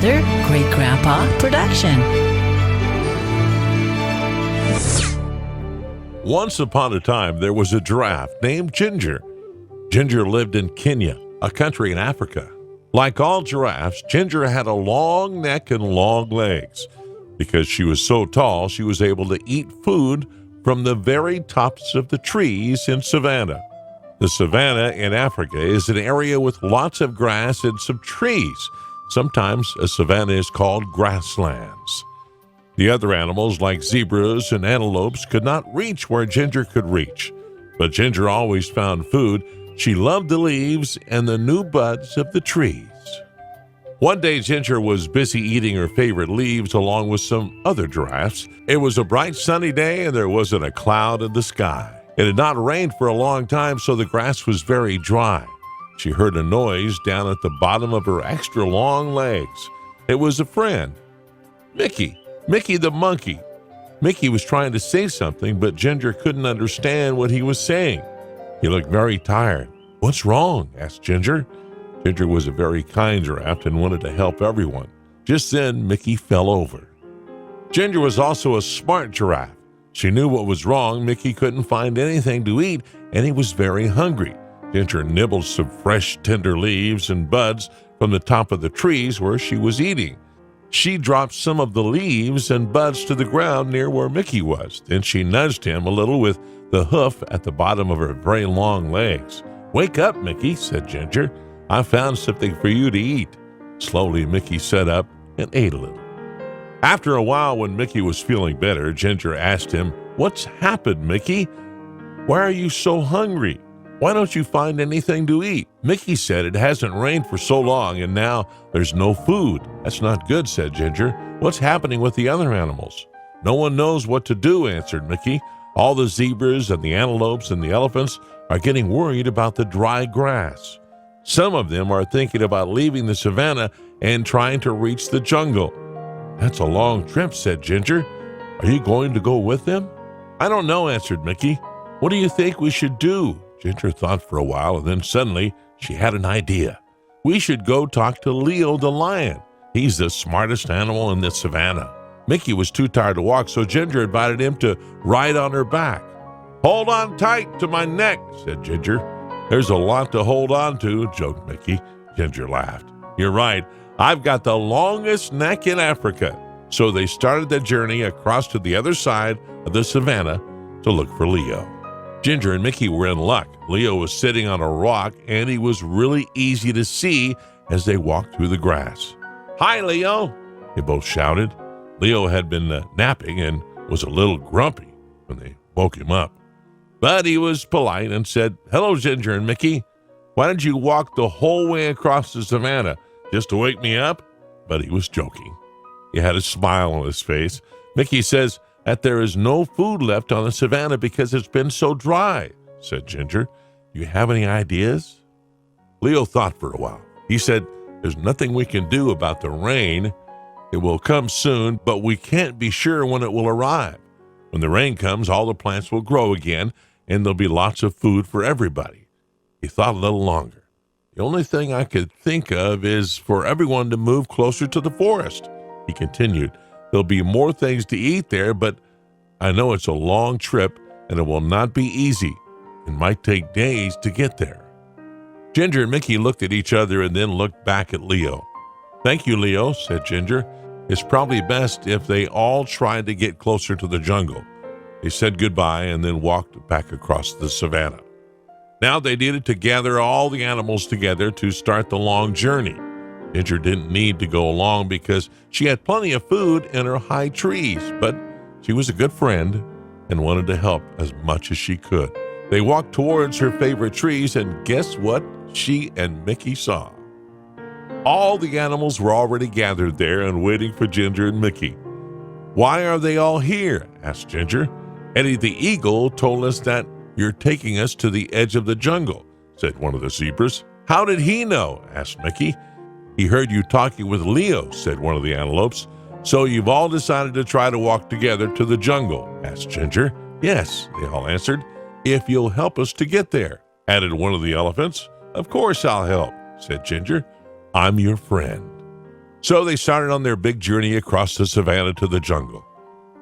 another Great Grandpa production. Once upon a time, there was a giraffe named Ginger. Ginger lived in Kenya, a country in Africa. Like all giraffes, Ginger had a long neck and long legs. Because she was so tall, she was able to eat food from the very tops of the trees in savanna. The savanna in Africa is an area with lots of grass and some trees. Sometimes a savanna is called grasslands. The other animals, like zebras and antelopes, could not reach where Ginger could reach. But Ginger always found food. She loved the leaves and the new buds of the trees. One day, Ginger was busy eating her favorite leaves along with some other giraffes. It was a bright sunny day and there wasn't a cloud in the sky. It had not rained for a long time, so the grass was very dry. She heard a noise down at the bottom of her extra long legs. It was a friend, Mickey the monkey. Mickey was trying to say something, but Ginger couldn't understand what he was saying. He looked very tired. "What's wrong?" asked Ginger. Ginger was a very kind giraffe and wanted to help everyone. Just then, Mickey fell over. Ginger was also a smart giraffe. She knew what was wrong. Mickey couldn't find anything to eat, and he was very hungry. Ginger nibbled some fresh, tender leaves and buds from the top of the trees where she was eating. She dropped some of the leaves and buds to the ground near where Mickey was. Then she nudged him a little with the hoof at the bottom of her very long legs. "Wake up, Mickey," said Ginger. "I found something for you to eat." Slowly, Mickey sat up and ate a little. After a while, when Mickey was feeling better, Ginger asked him, "What's happened, Mickey? Why are you so hungry? Why don't you find anything to eat?" Mickey said, "It hasn't rained for so long and now there's no food." "That's not good," said Ginger. "What's happening with the other animals?" "No one knows what to do," answered Mickey. "All the zebras and the antelopes and the elephants are getting worried about the dry grass. Some of them are thinking about leaving the savanna and trying to reach the jungle." "That's a long trip," said Ginger. "Are you going to go with them?" "I don't know," answered Mickey. "What do you think we should do?" Ginger thought for a while, and then suddenly she had an idea. "We should go talk to Leo the lion. He's the smartest animal in the savanna." Mickey was too tired to walk, so Ginger invited him to ride on her back. "Hold on tight to my neck," said Ginger. "There's a lot to hold on to," joked Mickey. Ginger laughed. "You're right. I've got the longest neck in Africa." So they started the journey across to the other side of the savanna to look for Leo. Ginger and Mickey were in luck. Leo was sitting on a rock, and he was really easy to see as they walked through the grass. "Hi, Leo," they both shouted. Leo had been napping and was a little grumpy when they woke him up. But he was polite and said, "Hello, Ginger and Mickey. Why did you walk the whole way across the savanna? Just to wake me up?" But he was joking. He had a smile on his face. "Mickey says that there is no food left on the savanna because it's been so dry," said Ginger. "Do you have any ideas?" Leo thought for a while. He said, "There's nothing we can do about the rain. It will come soon, but we can't be sure when it will arrive. When the rain comes, all the plants will grow again, and there'll be lots of food for everybody." He thought a little longer. "The only thing I could think of is for everyone to move closer to the forest," he continued. "There'll be more things to eat there, but I know it's a long trip and it will not be easy. It might take days to get there." Ginger and Mickey looked at each other and then looked back at Leo. "Thank you, Leo," said Ginger. "It's probably best if they all try to get closer to the jungle." They said goodbye and then walked back across the savanna. Now they needed to gather all the animals together to start the long journey. Ginger didn't need to go along because she had plenty of food in her high trees, but she was a good friend and wanted to help as much as she could. They walked towards her favorite trees, and guess what she and Mickey saw? All the animals were already gathered there and waiting for Ginger and Mickey. "Why are they all here?" asked Ginger. "Eddie the eagle told us that you're taking us to the edge of the jungle," said one of the zebras. "How did he know?" asked Mickey. "He heard you talking with Leo," said one of the antelopes. "So you've all decided to try to walk together to the jungle?" asked Ginger. "Yes," they all answered. "If you'll help us to get there," added one of the elephants. "Of course I'll help," said Ginger. "I'm your friend." So they started on their big journey across the savannah to the jungle.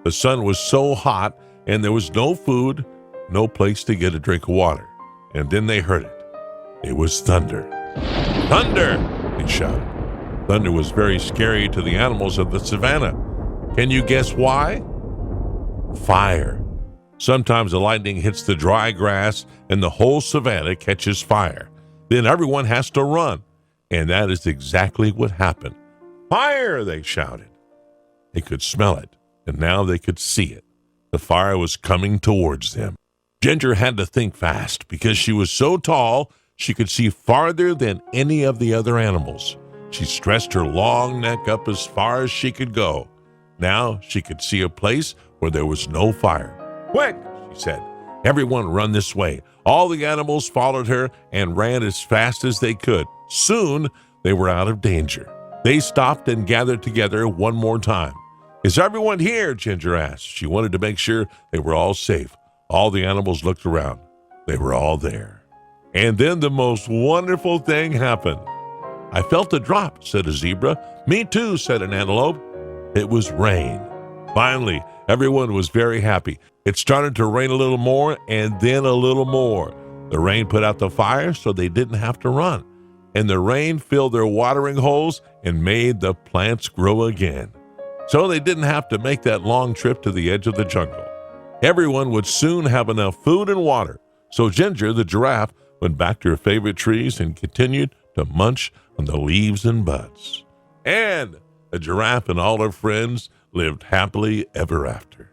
The sun was so hot, and there was no food, no place to get a drink of water. And then they heard it. It was thunder. Thunder! They shouted. Thunder was very scary to the animals of the savannah. Can you guess why? Fire. Sometimes the lightning hits the dry grass and the whole savannah catches fire. Then everyone has to run. And that is exactly what happened. Fire! They shouted. They could smell it, and now they could see it. The fire was coming towards them. Ginger had to think fast because she was so tall she could see farther than any of the other animals. She stretched her long neck up as far as she could go. Now she could see a place where there was no fire. Quick, she said. Everyone run this way. All the animals followed her and ran as fast as they could. Soon they were out of danger. They stopped and gathered together one more time. Is everyone here? Ginger asked. She wanted to make sure they were all safe. All the animals looked around. They were all there. And then the most wonderful thing happened. I felt a drop, said a zebra. Me too, said an antelope. It was rain. Finally, everyone was very happy. It started to rain a little more and then a little more. The rain put out the fire so they didn't have to run. And the rain filled their watering holes and made the plants grow again. So they didn't have to make that long trip to the edge of the jungle. Everyone would soon have enough food and water. So Ginger, the giraffe, went back to her favorite trees and continued to munch on the leaves and buds. And the giraffe and all her friends lived happily ever after.